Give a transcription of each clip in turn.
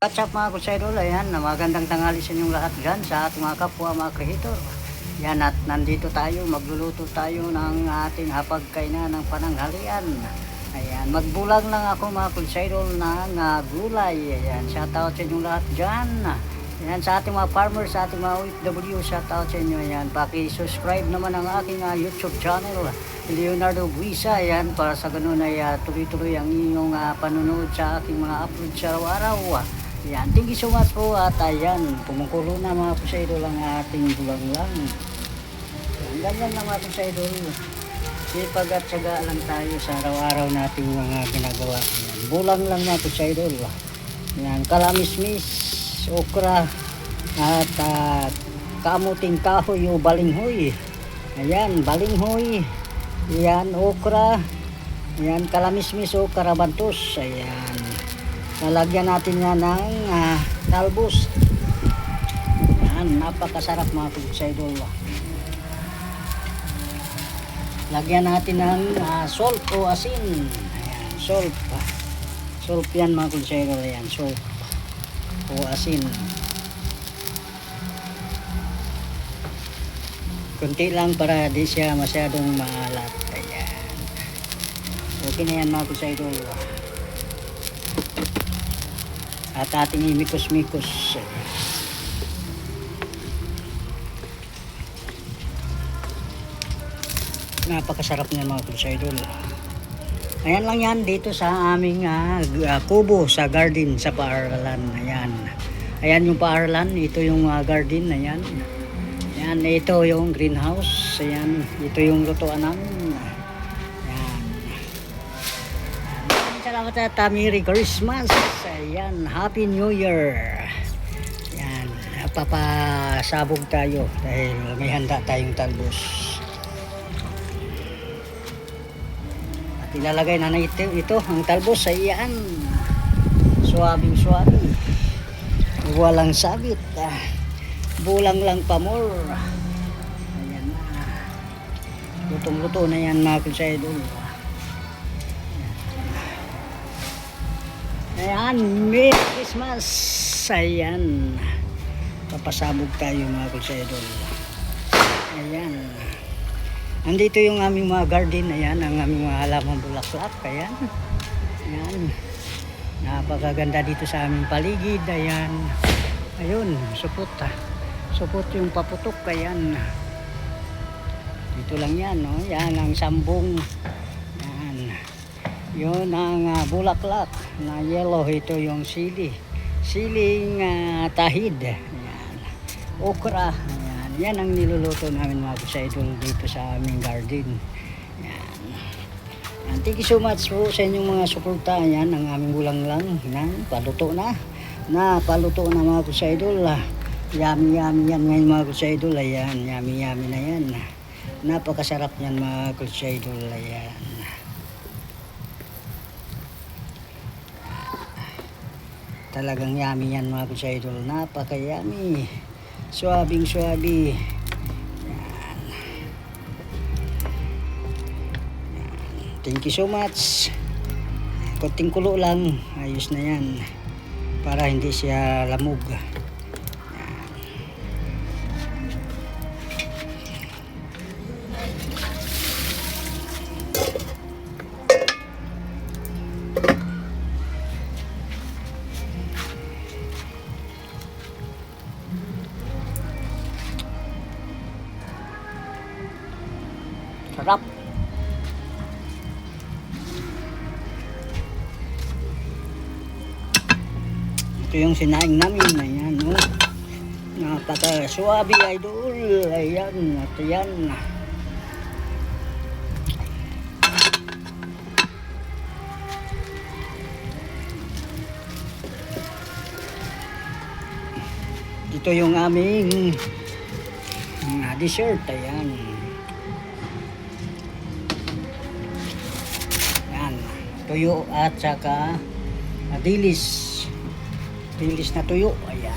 What's up mga kusaydol, ayan, magandang tanghali sa inyong lahat dyan sa ating mga kapwa mga kreator. Yan, at nandito tayo, magluluto tayo ng ating hapagkainan ng pananghalian. Ayan, magbulag lang ako mga kusaydol ng gulay. Ayan, shoutout sa inyong lahat dyan. Ayan, sa ating mga farmers, sa ating mga OFW, shoutout sa inyo. Ayan, paki-subscribe naman ang aking YouTube channel, Leonardo Buisa. Ayan, para sa ganun ay tuloy-tuloy ang inyong panunood sa aking mga upload sa araw-araw. Ayan, thank you so much po. At ayan, pumukulo na mga kusaydol ang ating bulang lang. Ayan, ganyan lang mga kusaydol. Sipag at syaga lang tayo sa araw-araw nating mga ginagawa. Ayan, bulang lang mga kusaydol. Ayan, kalamismis, okra, at kamuting kahoy o balinghoy. Ayan, balinghoy. Ayan, okra. Ayan, kalamismis o karabantos. Ayan. Lalagyan natin nga ng talbos. Ayan, napakasarap mga kusaydol. Lagyan natin ng salt o asin. Ayan, salt. Salt yan mga kusaydol. Ayan, salt o asin. Kunti lang para di siya masyadong maalat. Ayan. Okay na yan mga kusaydol. At ating imikos-mikos. Napakasarap niyan mga kusaydol. Ayan lang yan dito sa aming kubo sa garden sa paaralan. Ayan. Ayan yung paaralan. Ito yung garden. Ayan. Ayan. Ito yung greenhouse. Ayan. Ito yung lutuan namin. Salamat at Merry Christmas. Ayan, Happy New Year. Ayan, papasabog tayo dahil may handa tayong talbos. At ilalagay na ito ang talbos sa iyan. Suwabing-suwabi. Walang sabit. Bulang lang pa more. Ayan na. Lutong-luto na yan mga kusaydol. Ayan, Merry Christmas. Ayan, papasabog tayo mga kusaydol. Ayan, andito yung aming mga garden. Ayan, ang aming mga halamang bulaklak. Ayan, ayan, napakaganda dito sa aming paligid. Ayan, ayun, supot supot yung paputok. Ayan, dito lang yan, no? Yan ang sambong. Yun ang bulaklak na yellow. Ito yung siling tahid. Ayan. Okra. Ayan. Yan ang niluluto namin mga kusaydol dito sa aming garden. Ayan. And thank you so much po sa inyong mga suporta. Ayan ang aming bulang lang ng paluto na. Paluto na mga kusaydol. Yummy yan ngayon mga kusaydol. Ayan, yummy na yan. Napakasarap yan mga kusaydol. Ayan. Talagang yummy yan mga kusaydol. Napaka-yummy. Suwabing-suwabi. Yan. Thank you so much. Konting kulo lang. Ayos na yan. Para hindi siya lamog. Sarap. Ito yung sinaing namin. Ayan, oh. Napaka-suwabi idol. Ayan, at ayan. Ito yung aming dessert. Ayan. Tuyo at saka dilis na tuyo. Ayan.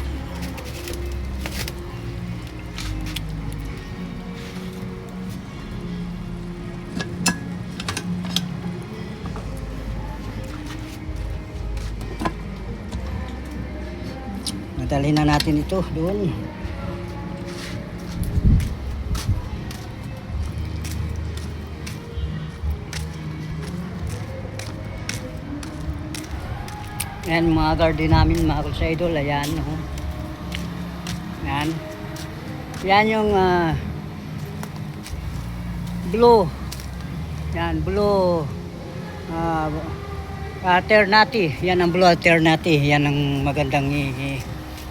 Dalhin na natin ito doon. Yan mga garden namin mga kulsa idol. Ayan. Oh. Yan. Yan yung blue. Yan, blue. Ternate. Yan ang blue ternate. Yan ang magandang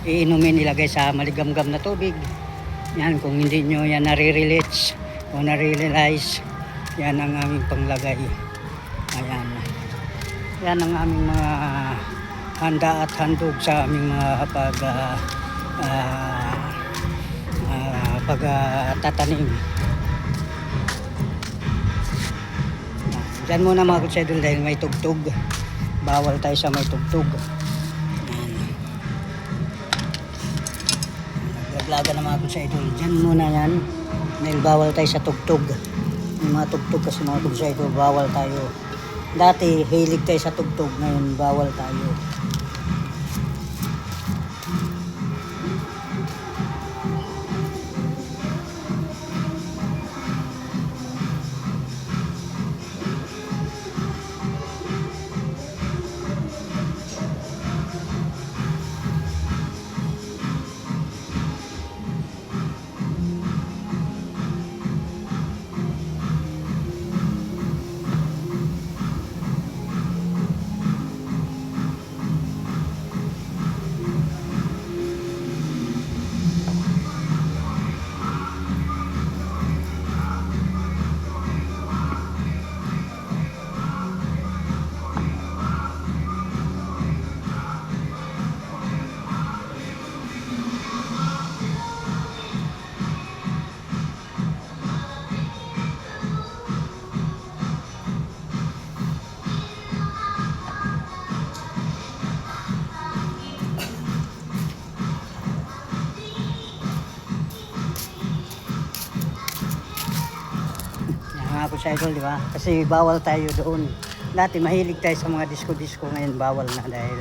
iinumin, ilagay sa maligamgam na tubig. Yan, kung hindi nyo yan nare-relate o nare-realize, yan ang aming panglagay. Ayan. Yan ang aming mga handa at handog sa aming mga pagtatanim. Diyan muna mga kutsedol dahil may tugtog. Bawal tayo sa may tugtog. Naglaga na mga kutsedol. Diyan muna yan. Dahil bawal tayo sa tugtog. Yung mga tugtog kasi mga kutsedol, bawal tayo. Dati hilig tayo sa tugtog, ngayon bawal tayo. Mga kutsedol, di ba? Kasi bawal tayo doon. Dati mahilig tayo sa mga disco-disco, ngayon bawal na dahil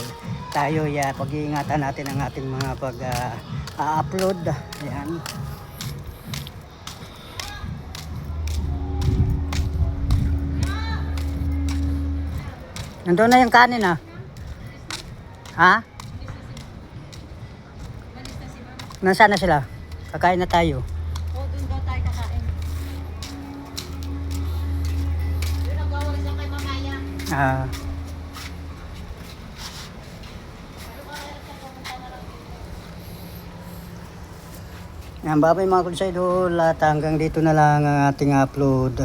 tayo pag-iingatan natin ang ating mga pag-upload. Ayan. Nandun na yung kanin ah. Ha? Nasaan na sila? Kakain na tayo. Doon daw tayo kakain. Doon ang bawal sa kay mamaya. Yan, babay mga kutsedol, at hanggang dito na lang ang ating upload.